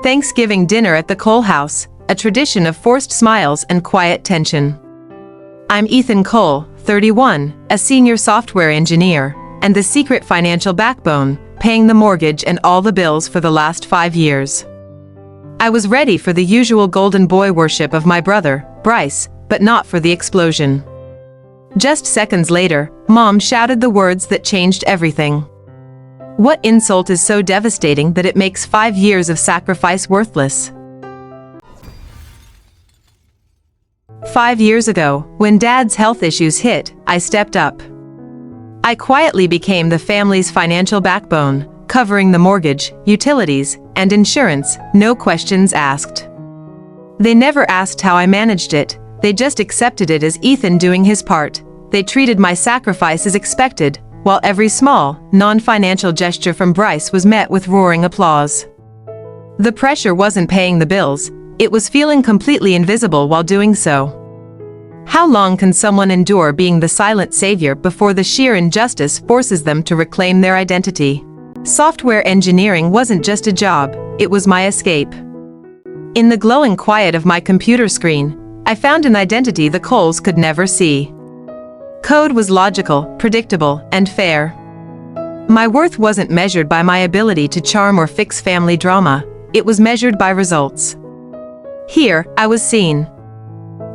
Thanksgiving dinner at the Cole house, a tradition of forced smiles and quiet tension. I'm Ethan Cole, 31, a senior software engineer, and the secret financial backbone, paying the mortgage and all the bills for the last 5 years. I was ready for the usual golden boy worship of my brother, Bryce, but not for the explosion. Just seconds later, Mom shouted the words that changed everything. What insult is so devastating that it makes 5 years of sacrifice worthless? 5 years ago, when Dad's health issues hit, I stepped up. I quietly became the family's financial backbone, covering the mortgage, utilities, and insurance, no questions asked. They never asked how I managed it, they just accepted it as Ethan doing his part. They treated my sacrifice as expected, while every small, non-financial gesture from Bryce was met with roaring applause. The pressure wasn't paying the bills, it was feeling completely invisible while doing so. How long can someone endure being the silent savior before the sheer injustice forces them to reclaim their identity? Software engineering wasn't just a job, it was my escape. In the glowing quiet of my computer screen, I found an identity the Coles could never see. Code was logical, predictable, and fair. My worth wasn't measured by my ability to charm or fix family drama, it was measured by results. Here, I was seen.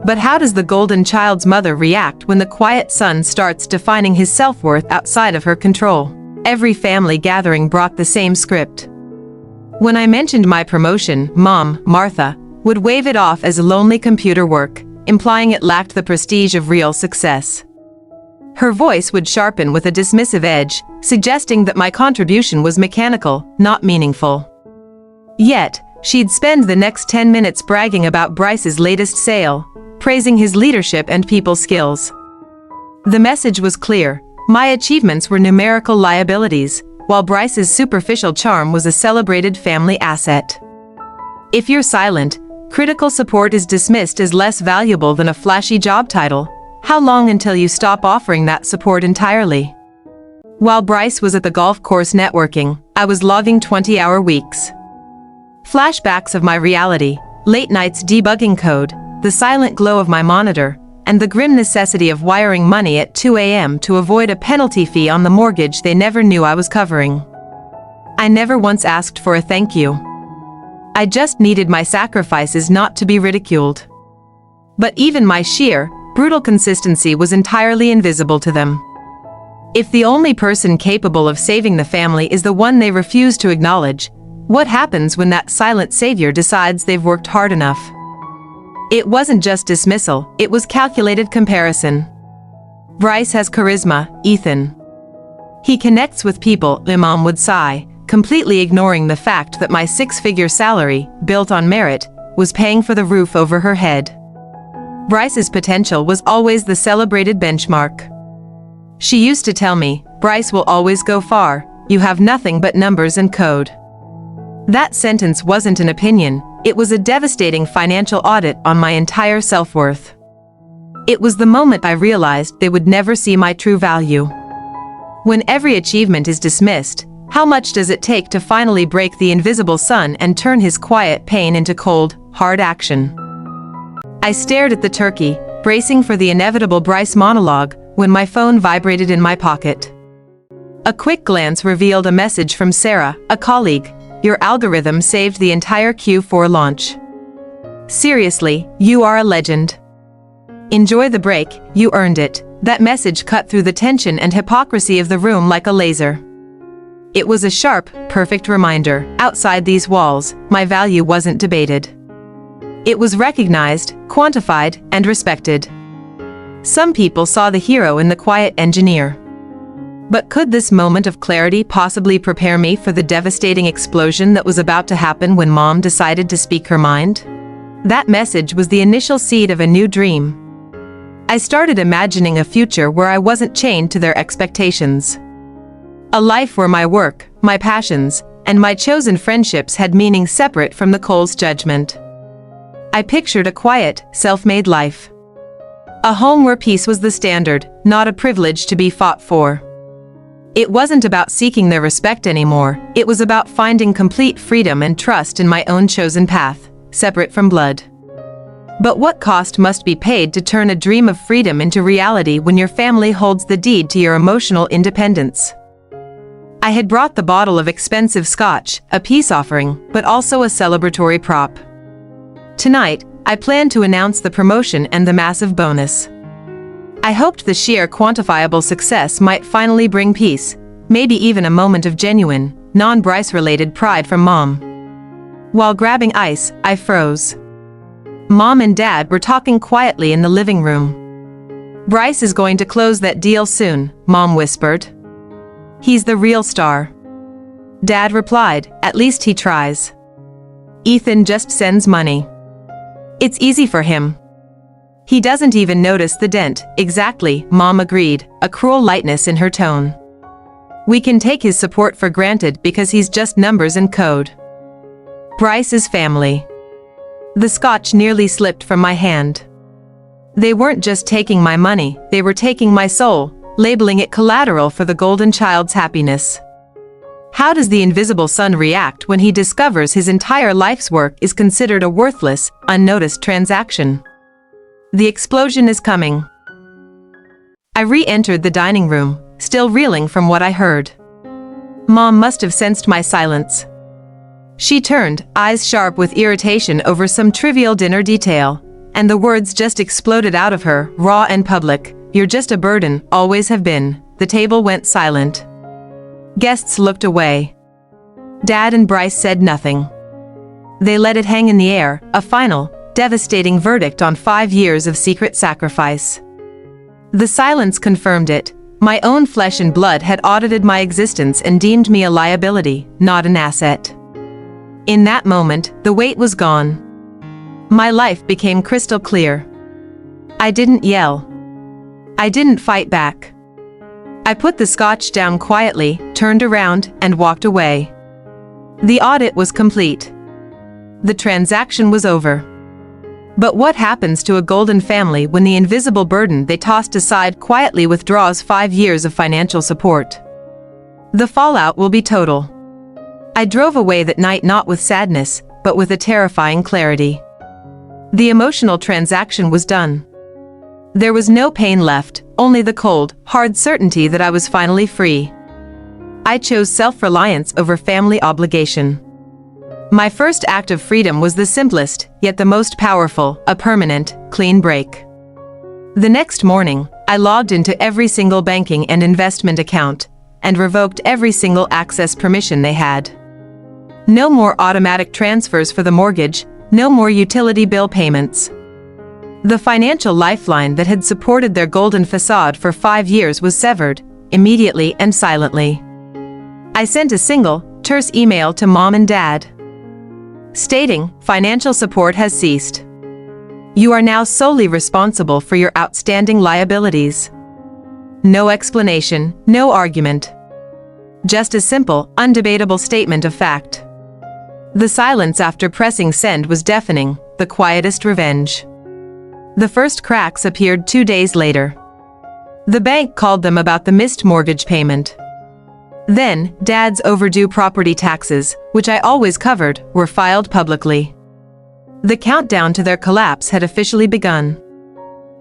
But how does the golden child's mother react when the quiet son starts defining his self-worth outside of her control? Every family gathering brought the same script. When I mentioned my promotion, Mom, Martha, would wave it off as lonely computer work, implying it lacked the prestige of real success. Her voice would sharpen with a dismissive edge, suggesting that my contribution was mechanical, not meaningful. Yet, she'd spend the next 10 minutes bragging about Bryce's latest sale, praising his leadership and people skills. The message was clear, my achievements were numerical liabilities, while Bryce's superficial charm was a celebrated family asset. If you're silent, critical support is dismissed as less valuable than a flashy job title. How long until you stop offering that support entirely? While Bryce was at the golf course networking, I was logging 20-hour weeks. Flashbacks of my reality, late nights debugging code, the silent glow of my monitor, and the grim necessity of wiring money at 2 a.m. to avoid a penalty fee on the mortgage they never knew I was covering. I never once asked for a thank you. I just needed my sacrifices not to be ridiculed. But even my sheer, brutal consistency was entirely invisible to them. If the only person capable of saving the family is the one they refuse to acknowledge, what happens when that silent savior decides they've worked hard enough? It wasn't just dismissal, it was calculated comparison. Bryce has charisma, Ethan. He connects with people, Mom would sigh, completely ignoring the fact that my 6-figure salary, built on merit, was paying for the roof over her head. Bryce's potential was always the celebrated benchmark. She used to tell me, Bryce will always go far, you have nothing but numbers and code. That sentence wasn't an opinion, it was a devastating financial audit on my entire self-worth. It was the moment I realized they would never see my true value. When every achievement is dismissed, how much does it take to finally break the invisible sun and turn his quiet pain into cold, hard action? I stared at the turkey, bracing for the inevitable Bryce monologue, when my phone vibrated in my pocket. A quick glance revealed a message from Sarah, a colleague. Your algorithm saved the entire Q4 launch. Seriously, you are a legend. Enjoy the break, you earned it. That message cut through the tension and hypocrisy of the room like a laser. It was a sharp, perfect reminder, outside these walls, my value wasn't debated. It was recognized, quantified, and respected. Some people saw the hero in the quiet engineer. But could this moment of clarity possibly prepare me for the devastating explosion that was about to happen when Mom decided to speak her mind? That message was the initial seed of a new dream. I started imagining a future where I wasn't chained to their expectations. A life where my work, my passions, and my chosen friendships had meaning separate from the Coles' judgment. I pictured a quiet, self-made life. A home where peace was the standard, not a privilege to be fought for. It wasn't about seeking their respect anymore, it was about finding complete freedom and trust in my own chosen path, separate from blood. But what cost must be paid to turn a dream of freedom into reality when your family holds the deed to your emotional independence? I had brought the bottle of expensive scotch, a peace offering, but also a celebratory prop. Tonight, I planned to announce the promotion and the massive bonus. I hoped the sheer quantifiable success might finally bring peace, maybe even a moment of genuine, non-Bryce-related pride from Mom. While grabbing ice, I froze. Mom and Dad were talking quietly in the living room. "Bryce is going to close that deal soon," Mom whispered. "He's the real star." Dad replied, "At least he tries. Ethan just sends money. It's easy for him. He doesn't even notice the dent." "Exactly," Mom agreed, a cruel lightness in her tone. "We can take his support for granted because he's just numbers and code." Bryce is family. The scotch nearly slipped from my hand. They weren't just taking my money, they were taking my soul, labeling it collateral for the golden child's happiness. How does the invisible son react when he discovers his entire life's work is considered a worthless, unnoticed transaction? The explosion is coming. I re-entered the dining room, still reeling from what I heard. Mom must have sensed my silence. She turned, eyes sharp with irritation over some trivial dinner detail, and the words just exploded out of her, raw and public. "You're just a burden, always have been." The table went silent. Guests looked away. Dad and Bryce said nothing. They let it hang in the air, a final, devastating verdict on 5 years of secret sacrifice. The silence confirmed it. My own flesh and blood had audited my existence and deemed me a liability, not an asset. In that moment, the weight was gone. My life became crystal clear. I didn't yell. I didn't fight back. I put the scotch down quietly, turned around, and walked away. The audit was complete. The transaction was over. But what happens to a golden family when the invisible burden they tossed aside quietly withdraws 5 years of financial support? The fallout will be total. I drove away that night not with sadness, but with a terrifying clarity. The emotional transaction was done. There was no pain left, only the cold, hard certainty that I was finally free. I chose self-reliance over family obligation. My first act of freedom was the simplest, yet the most powerful, a permanent, clean break. The next morning, I logged into every single banking and investment account, and revoked every single access permission they had. No more automatic transfers for the mortgage, no more utility bill payments. The financial lifeline that had supported their golden facade for 5 years was severed, immediately and silently. I sent a single, terse email to Mom and Dad, stating, "Financial support has ceased. You are now solely responsible for your outstanding liabilities." No explanation, no argument. Just a simple, undebatable statement of fact. The silence after pressing send was deafening, the quietest revenge. The first cracks appeared 2 days later. The bank called them about the missed mortgage payment. Then, Dad's overdue property taxes, which I always covered, were filed publicly. The countdown to their collapse had officially begun.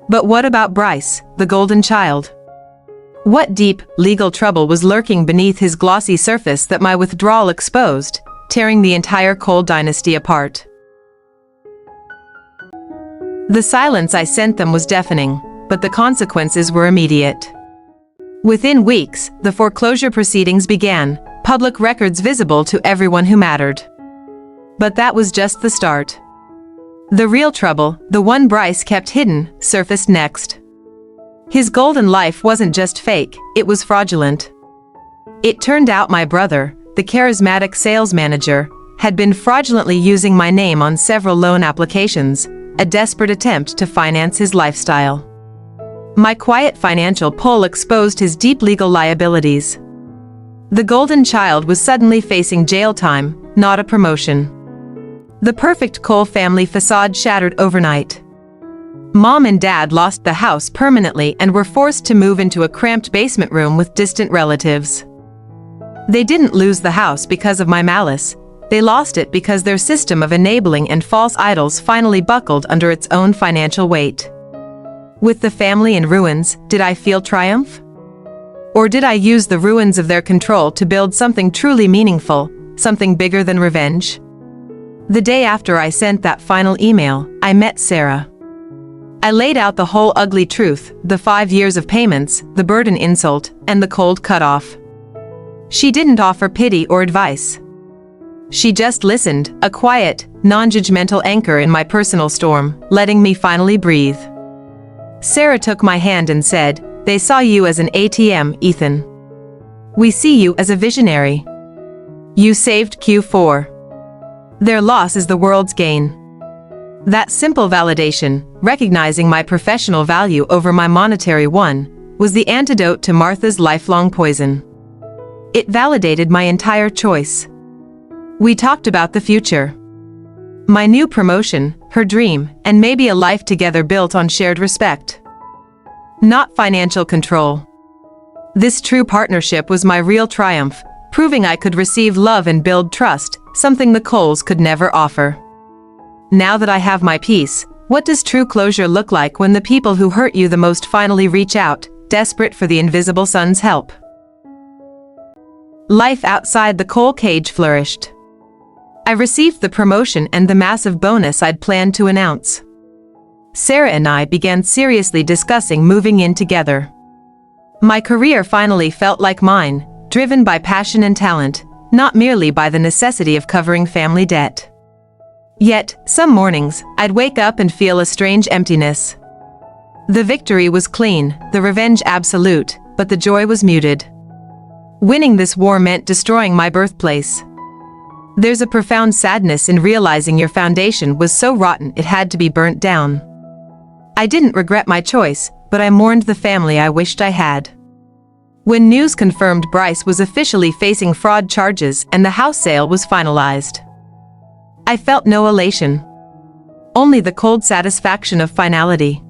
But what about Bryce, the golden child? What deep, legal trouble was lurking beneath his glossy surface that my withdrawal exposed, tearing the entire Cole dynasty apart? The silence I sent them was deafening, but the consequences were immediate. Within weeks, the foreclosure proceedings began, public records visible to everyone who mattered. But that was just the start. The real trouble, the one Bryce kept hidden, surfaced next. His golden life wasn't just fake, it was fraudulent. It turned out my brother, the charismatic sales manager, had been fraudulently using my name on several loan applications, a desperate attempt to finance his lifestyle. My quiet financial pull exposed his deep legal liabilities. The golden child was suddenly facing jail time, not a promotion. The perfect Cole family facade shattered overnight. Mom and Dad lost the house permanently and were forced to move into a cramped basement room with distant relatives. They didn't lose the house because of my malice. They lost it because their system of enabling and false idols finally buckled under its own financial weight. With the family in ruins, did I feel triumph? Or did I use the ruins of their control to build something truly meaningful, something bigger than revenge? The day after I sent that final email, I met Sarah. I laid out the whole ugly truth, the 5 years of payments, the burden insult, and the cold cutoff. She didn't offer pity or advice. She just listened, a quiet, non-judgmental anchor in my personal storm, letting me finally breathe. Sarah took my hand and said, "They saw you as an ATM, Ethan. We see you as a visionary. You saved Q4. Their loss is the world's gain." That simple validation, recognizing my professional value over my monetary one, was the antidote to Martha's lifelong poison. It validated my entire choice. We talked about the future. My new promotion, her dream, and maybe a life together built on shared respect. Not financial control. This true partnership was my real triumph, proving I could receive love and build trust, something the Coles could never offer. Now that I have my peace, what does true closure look like when the people who hurt you the most finally reach out, desperate for the invisible sun's help? Life outside the coal cage flourished. I received the promotion and the massive bonus I'd planned to announce. Sarah and I began seriously discussing moving in together. My career finally felt like mine, driven by passion and talent, not merely by the necessity of covering family debt. Yet, some mornings, I'd wake up and feel a strange emptiness. The victory was clean, the revenge absolute, but the joy was muted. Winning this war meant destroying my birthplace. There's a profound sadness in realizing your foundation was so rotten it had to be burnt down. I didn't regret my choice, but I mourned the family I wished I had. When news confirmed Bryce was officially facing fraud charges and the house sale was finalized, I felt no elation. Only the cold satisfaction of finality.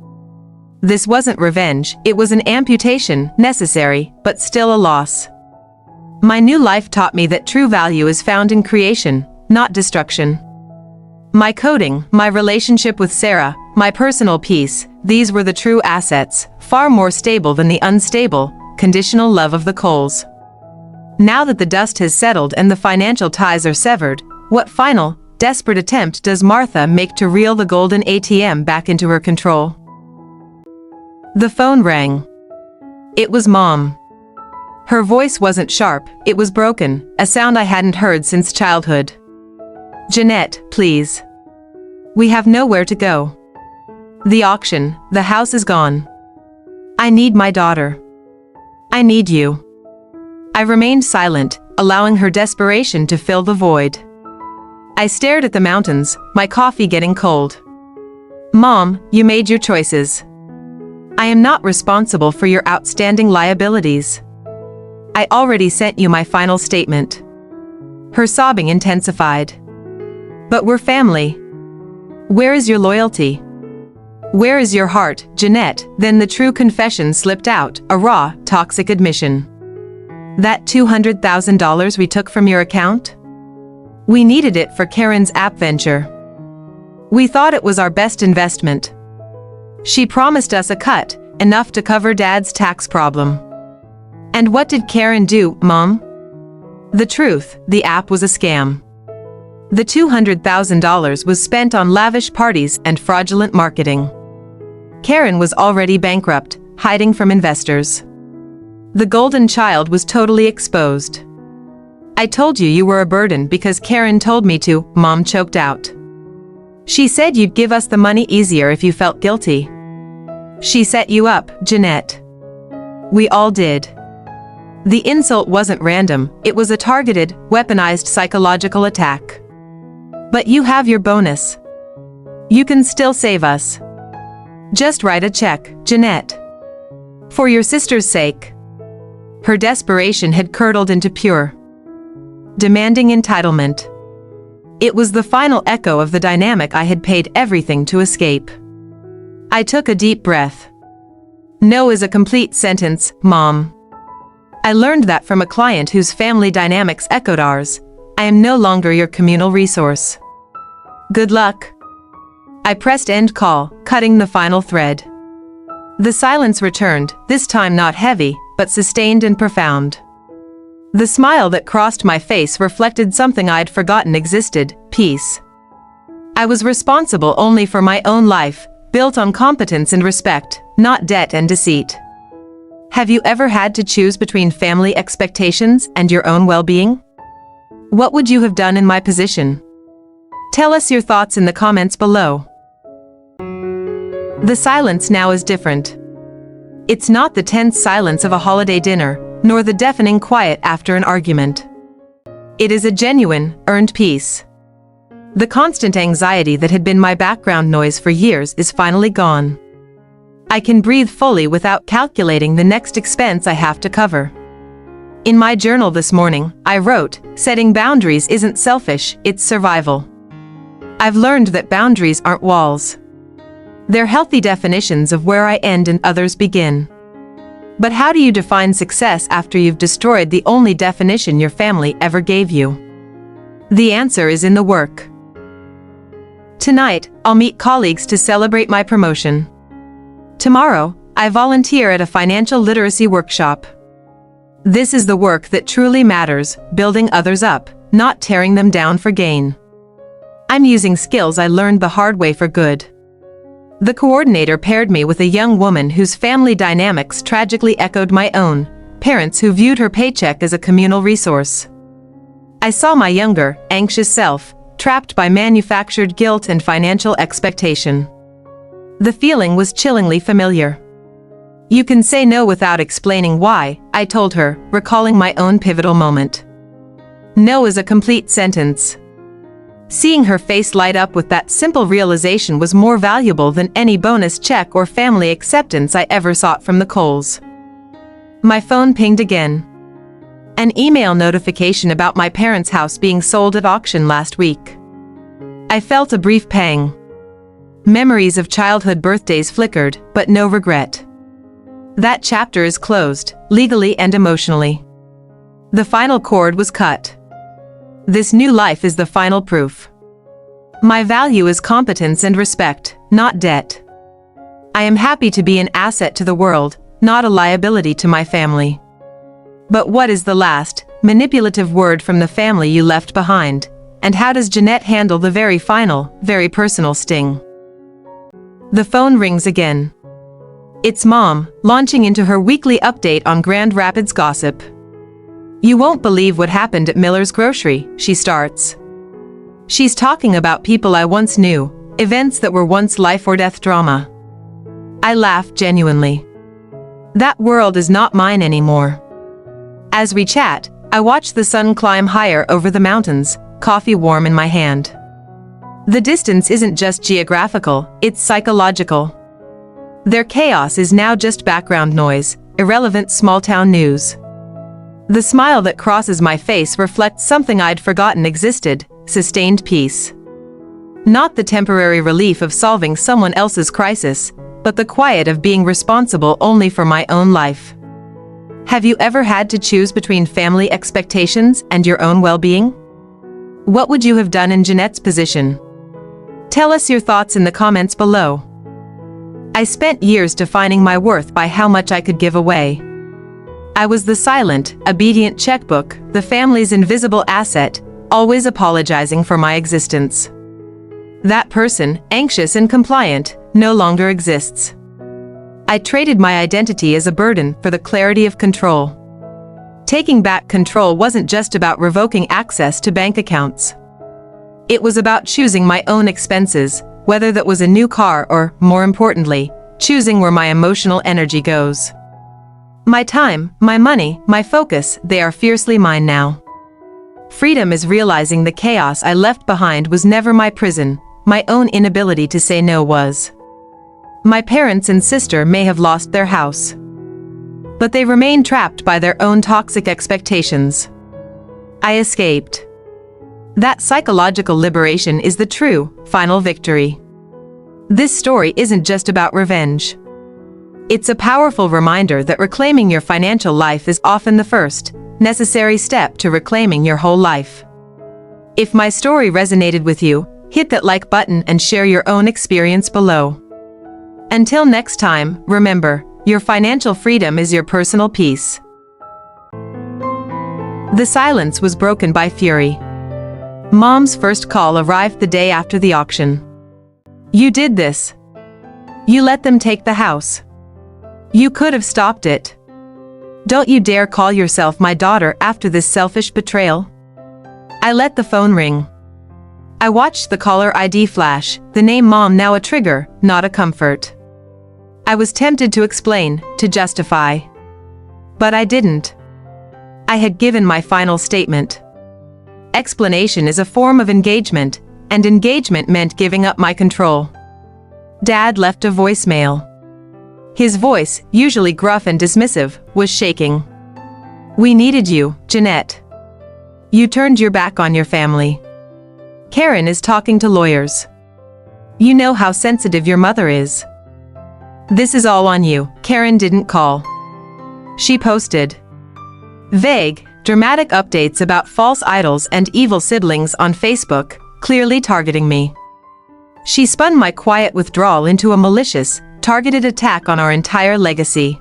This wasn't revenge, it was an amputation, necessary, but still a loss. My new life taught me that true value is found in creation, not destruction. My coding, my relationship with Sarah, my personal peace, these were the true assets, far more stable than the unstable, conditional love of the Coles. Now that the dust has settled and the financial ties are severed, what final, desperate attempt does Martha make to reel the golden ATM back into her control? The phone rang. It was Mom. Her voice wasn't sharp, it was broken, a sound I hadn't heard since childhood. "Jeanette, please. We have nowhere to go. The auction, the house is gone. I need my daughter. I need you." I remained silent, allowing her desperation to fill the void. I stared at the mountains, my coffee getting cold. "Mom, you made your choices. I am not responsible for your outstanding liabilities. I already sent you my final statement." Her sobbing intensified. "But we're family. Where is your loyalty? Where is your heart, Jeanette?" Then the true confession slipped out, a raw, toxic admission. "That $200,000 we took from your account? We needed it for Karen's app venture. We thought it was our best investment. She promised us a cut, enough to cover Dad's tax problem. And what did Karen do, Mom? The truth, the app was a scam. The $200,000 was spent on lavish parties and fraudulent marketing. Karen was already bankrupt, hiding from investors. The golden child was totally exposed. "I told you you were a burden because Karen told me to," Mom choked out. "She said you'd give us the money easier if you felt guilty. She set you up, Jeanette. We all did." The insult wasn't random, it was a targeted, weaponized psychological attack. "But you have your bonus. You can still save us. Just write a check, Jeanette. For your sister's sake." Her desperation had curdled into pure, demanding entitlement. It was the final echo of the dynamic I had paid everything to escape. I took a deep breath. No is a complete sentence, Mom. I learned that from a client whose family dynamics echoed ours. I am no longer your communal resource. Good luck. I pressed end call, cutting the final thread. The silence returned, this time not heavy, but sustained and profound. The smile that crossed my face reflected something I'd forgotten existed, peace. I was responsible only for my own life, built on competence and respect, not debt and deceit. Have you ever had to choose between family expectations and your own well-being? What would you have done in my position? Tell us your thoughts in the comments below. The silence now is different. It's not the tense silence of a holiday dinner, nor the deafening quiet after an argument. It is a genuine, earned peace. The constant anxiety that had been my background noise for years is finally gone. I can breathe fully without calculating the next expense I have to cover. In my journal this morning, I wrote, setting boundaries isn't selfish, it's survival. I've learned that boundaries aren't walls. They're healthy definitions of where I end and others begin. But how do you define success after you've destroyed the only definition your family ever gave you? The answer is in the work. Tonight, I'll meet colleagues to celebrate my promotion. Tomorrow, I volunteer at a financial literacy workshop. This is the work that truly matters, building others up, not tearing them down for gain. I'm using skills I learned the hard way for good. The coordinator paired me with a young woman whose family dynamics tragically echoed my own, parents who viewed her paycheck as a communal resource. I saw my younger, anxious self, trapped by manufactured guilt and financial expectation. The feeling was chillingly familiar. You can say no without explaining why, I told her, recalling my own pivotal moment. No is a complete sentence. Seeing her face light up with that simple realization was more valuable than any bonus check or family acceptance I ever sought from the Coles. My phone pinged again. An email notification about my parents' house being sold at auction last week. I felt a brief pang. Memories of childhood birthdays flickered, but no regret. That chapter is closed, legally and emotionally. The final cord was cut. This new life is the final proof. My value is competence and respect, not debt. I am happy to be an asset to the world, not a liability to my family. But what is the last, manipulative word from the family you left behind? And how does Jeanette handle the very final, very personal sting? The phone rings again. It's Mom, launching into her weekly update on Grand Rapids gossip. You won't believe what happened at Miller's Grocery, she starts. She's talking about people I once knew, events that were once life or death drama. I laugh genuinely. That world is not mine anymore. As we chat, I watch the sun climb higher over the mountains, coffee warm in my hand. The distance isn't just geographical, it's psychological. Their chaos is now just background noise, irrelevant small-town news. The smile that crosses my face reflects something I'd forgotten existed, sustained peace. Not the temporary relief of solving someone else's crisis, but the quiet of being responsible only for my own life. Have you ever had to choose between family expectations and your own well-being? What would you have done in Jeanette's position? Tell us your thoughts in the comments below. I spent years defining my worth by how much I could give away. I was the silent, obedient checkbook, the family's invisible asset, always apologizing for my existence. That person, anxious and compliant, no longer exists. I traded my identity as a burden for the clarity of control. Taking back control wasn't just about revoking access to bank accounts. It was about choosing my own expenses, whether that was a new car or, more importantly, choosing where my emotional energy goes. My time, my money, my focus, they are fiercely mine now. Freedom is realizing the chaos I left behind was never my prison, my own inability to say no was. My parents and sister may have lost their house, but they remain trapped by their own toxic expectations. I escaped. That psychological liberation is the true, final victory. This story isn't just about revenge. It's a powerful reminder that reclaiming your financial life is often the first, necessary step to reclaiming your whole life. If my story resonated with you, hit that like button and share your own experience below. Until next time, remember, your financial freedom is your personal peace. The silence was broken by fury. Mom's first call arrived the day after the auction. You did this. You let them take the house. You could have stopped it. Don't you dare call yourself my daughter after this selfish betrayal. I let the phone ring. I watched the caller ID flash, the name Mom now a trigger, not a comfort. I was tempted to explain, to justify. But I didn't. I had given my final statement. Explanation is a form of engagement, and engagement meant giving up my control. Dad left a voicemail. His voice, usually gruff and dismissive, was shaking. We needed you, Jeanette. You turned your back on your family. Karen is talking to lawyers. You know how sensitive your mother is. This is all on you. Karen didn't call. She posted vague, dramatic updates about false idols and evil siblings on Facebook, clearly targeting me. She spun my quiet withdrawal into a malicious, targeted attack on our entire legacy.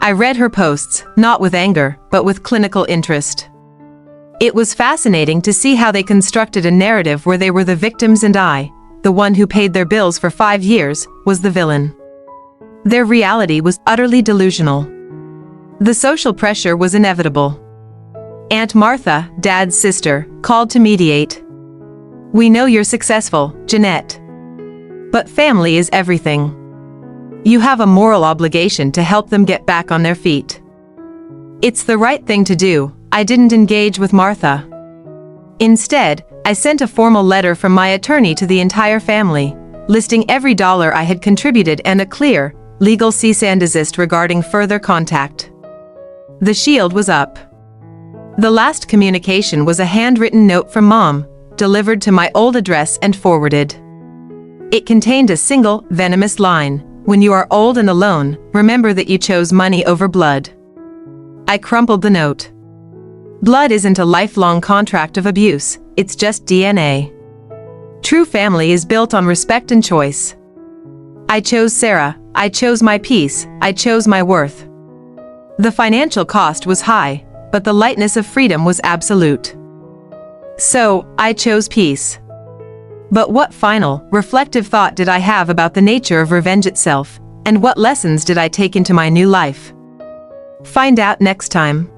I read her posts, not with anger, but with clinical interest. It was fascinating to see how they constructed a narrative where they were the victims and I, the one who paid their bills for 5 years, was the villain. Their reality was utterly delusional. The social pressure was inevitable. Aunt Martha, Dad's sister, called to mediate. We know you're successful, Jeanette. But family is everything. You have a moral obligation to help them get back on their feet. It's the right thing to do. I didn't engage with Martha. Instead, I sent a formal letter from my attorney to the entire family, listing every dollar I had contributed and a clear, legal cease and desist regarding further contact. The shield was up. The last communication was a handwritten note from Mom, delivered to my old address and forwarded. It contained a single, venomous line: when you are old and alone, remember that you chose money over blood. I crumpled the note. Blood isn't a lifelong contract of abuse, it's just DNA. True family is built on respect and choice. I chose Sarah, I chose my peace, I chose my worth. The financial cost was high, but the lightness of freedom was absolute. So, I chose peace. But what final, reflective thought did I have about the nature of revenge itself, and what lessons did I take into my new life? Find out next time.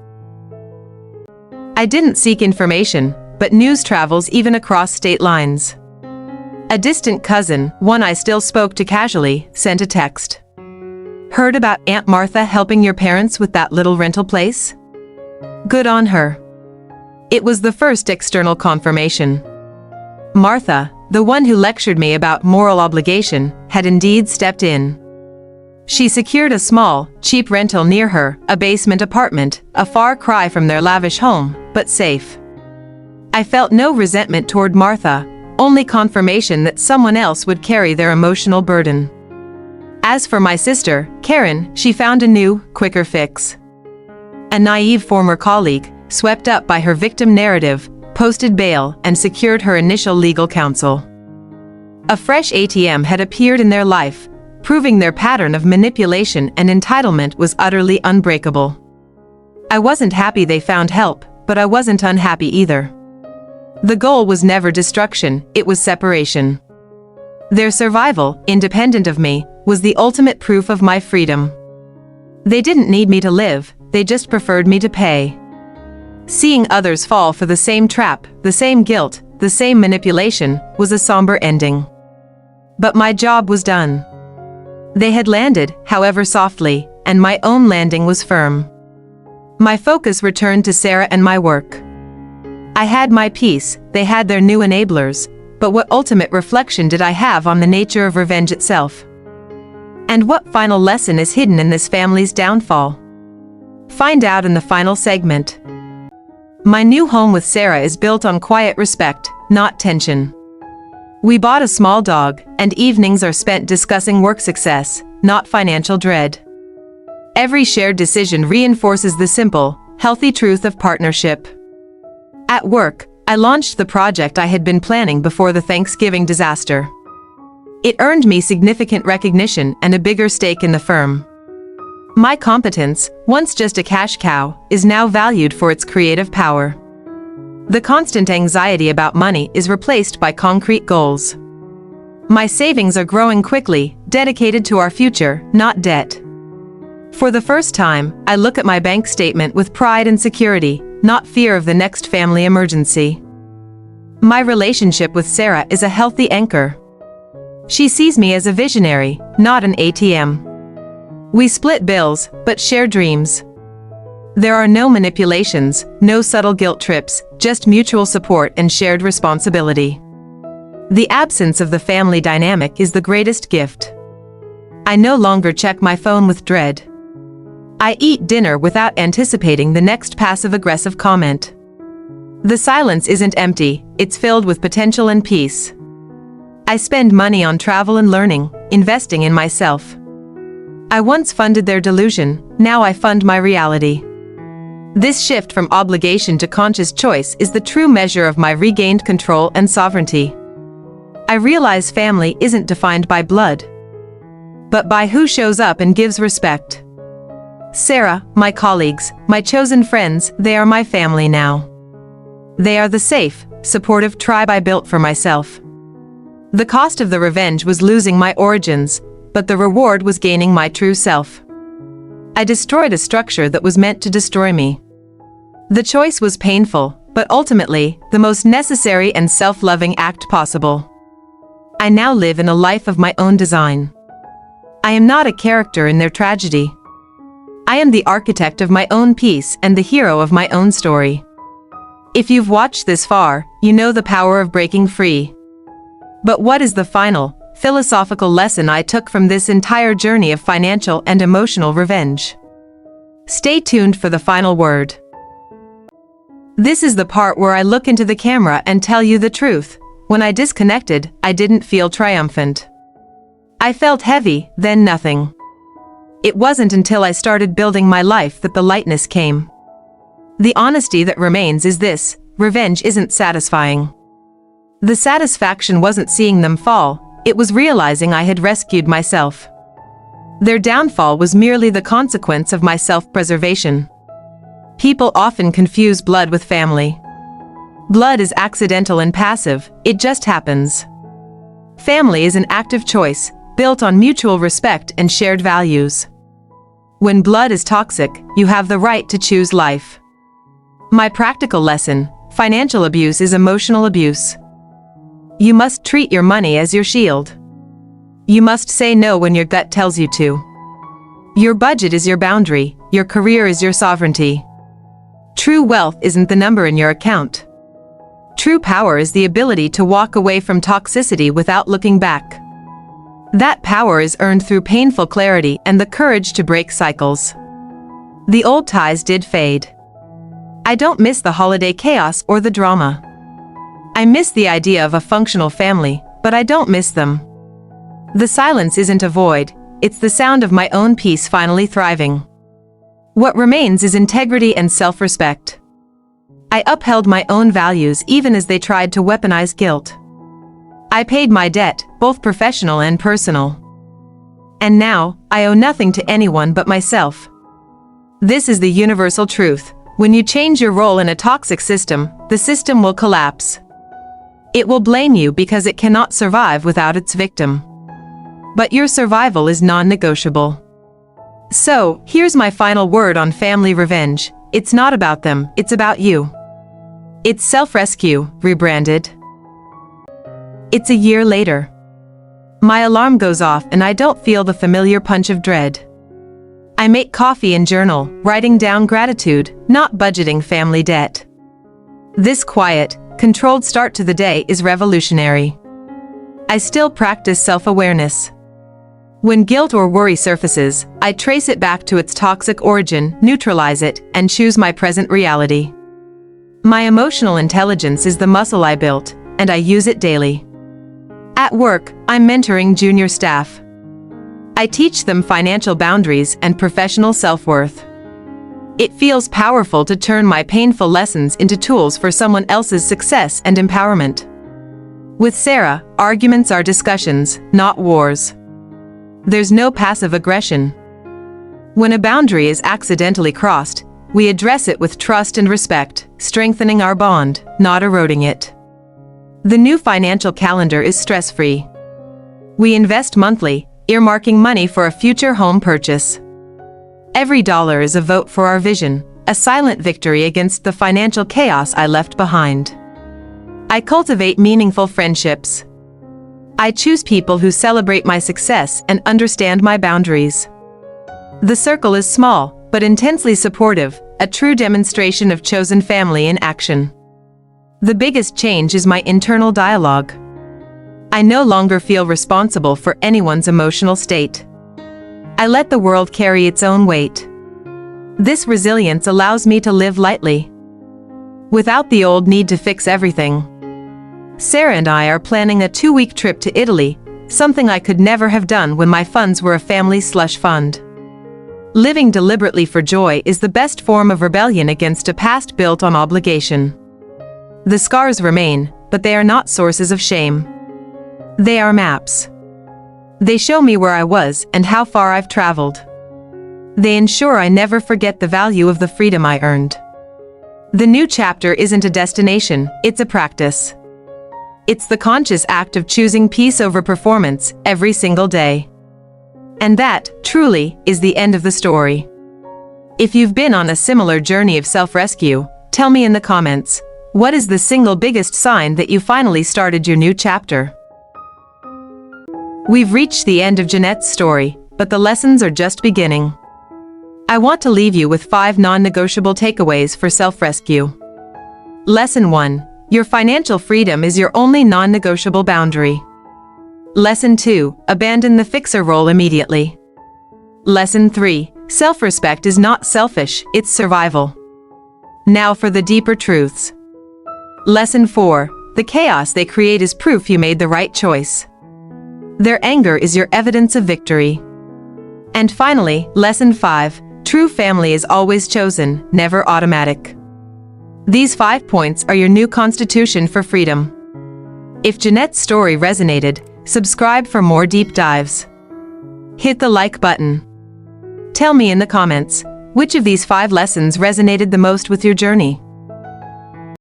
I didn't seek information, but news travels even across state lines. A distant cousin, one I still spoke to casually, sent a text. Heard about Aunt Martha helping your parents with that little rental place? Good on her. It was the first external confirmation. Martha, the one who lectured me about moral obligation, had indeed stepped in. She secured a small, cheap rental near her, a basement apartment, a far cry from their lavish home, but safe. I felt no resentment toward Martha, only confirmation that someone else would carry their emotional burden. As for my sister, Karen, she found a new, quicker fix. A naive former colleague, swept up by her victim narrative, posted bail and secured her initial legal counsel. A fresh ATM had appeared in their life, proving their pattern of manipulation and entitlement was utterly unbreakable. I wasn't happy they found help, but I wasn't unhappy either. The goal was never destruction, it was separation. Their survival, independent of me, was the ultimate proof of my freedom. They didn't need me to live, they just preferred me to pay. Seeing others fall for the same trap, the same guilt, the same manipulation, was a somber ending. But my job was done. They had landed, however softly, and my own landing was firm. My focus returned to Sarah and my work. I had my peace, they had their new enablers, but what ultimate reflection did I have on the nature of revenge itself? And what final lesson is hidden in this family's downfall? Find out in the final segment. My new home with Sarah is built on quiet respect, not tension. We bought a small dog, and evenings are spent discussing work success, not financial dread. Every shared decision reinforces the simple, healthy truth of partnership. At work, I launched the project I had been planning before the Thanksgiving disaster. It earned me significant recognition and a bigger stake in the firm. My competence, once just a cash cow, is now valued for its creative power. The constant anxiety about money is replaced by concrete goals. My savings are growing quickly, dedicated to our future, not debt. For the first time, I look at my bank statement with pride and security, not fear of the next family emergency. My relationship with Sarah is a healthy anchor. She sees me as a visionary, not an ATM. We split bills, but share dreams. There are no manipulations, no subtle guilt trips, just mutual support and shared responsibility. The absence of the family dynamic is the greatest gift. I no longer check my phone with dread. I eat dinner without anticipating the next passive-aggressive comment. The silence isn't empty, it's filled with potential and peace. I spend money on travel and learning, investing in myself. I once funded their delusion, now I fund my reality. This shift from obligation to conscious choice is the true measure of my regained control and sovereignty. I realize family isn't defined by blood, but by who shows up and gives respect. Sarah, my colleagues, my chosen friends, they are my family now. They are the safe, supportive tribe I built for myself. The cost of the revenge was losing my origins, but the reward was gaining my true self. I destroyed a structure that was meant to destroy me. The choice was painful, but ultimately, the most necessary and self-loving act possible. I now live in a life of my own design. I am not a character in their tragedy. I am the architect of my own peace and the hero of my own story. If you've watched this far, you know the power of breaking free. But what is the final, philosophical lesson I took from this entire journey of financial and emotional revenge? Stay tuned for the final word. This is the part where I look into the camera and tell you the truth. When I disconnected, I didn't feel triumphant. I felt heavy, then nothing. It wasn't until I started building my life that the lightness came. The honesty that remains is this: revenge isn't satisfying. The satisfaction wasn't seeing them fall, it was realizing I had rescued myself. Their downfall was merely the consequence of my self-preservation. People often confuse blood with family. Blood is accidental and passive, it just happens. Family is an active choice, built on mutual respect and shared values. When blood is toxic, you have the right to choose life. My practical lesson: financial abuse is emotional abuse. You must treat your money as your shield. You must say no when your gut tells you to. Your budget is your boundary, your career is your sovereignty. True wealth isn't the number in your account. True power is the ability to walk away from toxicity without looking back. That power is earned through painful clarity and the courage to break cycles. The old ties did fade. I don't miss the holiday chaos or the drama. I miss the idea of a functional family, but I don't miss them. The silence isn't a void, it's the sound of my own peace finally thriving. What remains is integrity and self-respect. I upheld my own values even as they tried to weaponize guilt. I paid my debt, both professional and personal. And now, I owe nothing to anyone but myself. This is the universal truth: when you change your role in a toxic system, the system will collapse. It will blame you because it cannot survive without its victim. But your survival is non-negotiable. So, here's my final word on family revenge: it's not about them, it's about you. It's self-rescue, rebranded. It's a year later. My alarm goes off and I don't feel the familiar punch of dread. I make coffee and journal, writing down gratitude, not budgeting family debt. This quiet, controlled start to the day is revolutionary. I still practice self-awareness. When guilt or worry surfaces, I trace it back to its toxic origin, neutralize it, and choose my present reality. My emotional intelligence is the muscle I built, and I use it daily. At work, I'm mentoring junior staff. I teach them financial boundaries and professional self-worth. It feels powerful to turn my painful lessons into tools for someone else's success and empowerment. With Sarah, arguments are discussions, not wars. There's no passive aggression. When a boundary is accidentally crossed, we address it with trust and respect, strengthening our bond, not eroding it. The new financial calendar is stress-free. We invest monthly, earmarking money for a future home purchase. Every dollar is a vote for our vision, a silent victory against the financial chaos I left behind. I cultivate meaningful friendships. I choose people who celebrate my success and understand my boundaries. The circle is small, but intensely supportive, a true demonstration of chosen family in action. The biggest change is my internal dialogue. I no longer feel responsible for anyone's emotional state. I let the world carry its own weight. This resilience allows me to live lightly, without the old need to fix everything. Sarah and I are planning a 2-week trip to Italy, something I could never have done when my funds were a family slush fund. Living deliberately for joy is the best form of rebellion against a past built on obligation. The scars remain, but they are not sources of shame. They are maps. They show me where I was and how far I've traveled. They ensure I never forget the value of the freedom I earned. The new chapter isn't a destination, it's a practice. It's the conscious act of choosing peace over performance every single day. And that, truly, is the end of the story. If you've been on a similar journey of self-rescue, tell me in the comments, what is the single biggest sign that you finally started your new chapter? We've reached the end of Jeanette's story, but the lessons are just beginning. I want to leave you with 5 non-negotiable takeaways for self-rescue. Lesson 1. Your financial freedom is your only non-negotiable boundary. Lesson 2. Abandon the fixer role immediately. Lesson 3. Self-respect is not selfish, it's survival. Now for the deeper truths. Lesson 4. The chaos they create is proof you made the right choice. Their anger is your evidence of victory. And finally, Lesson 5. True family is always chosen, never automatic. These 5 points are your new constitution for freedom. If Jeanette's story resonated, subscribe for more deep dives. Hit the like button. Tell me in the comments, which of these 5 lessons resonated the most with your journey?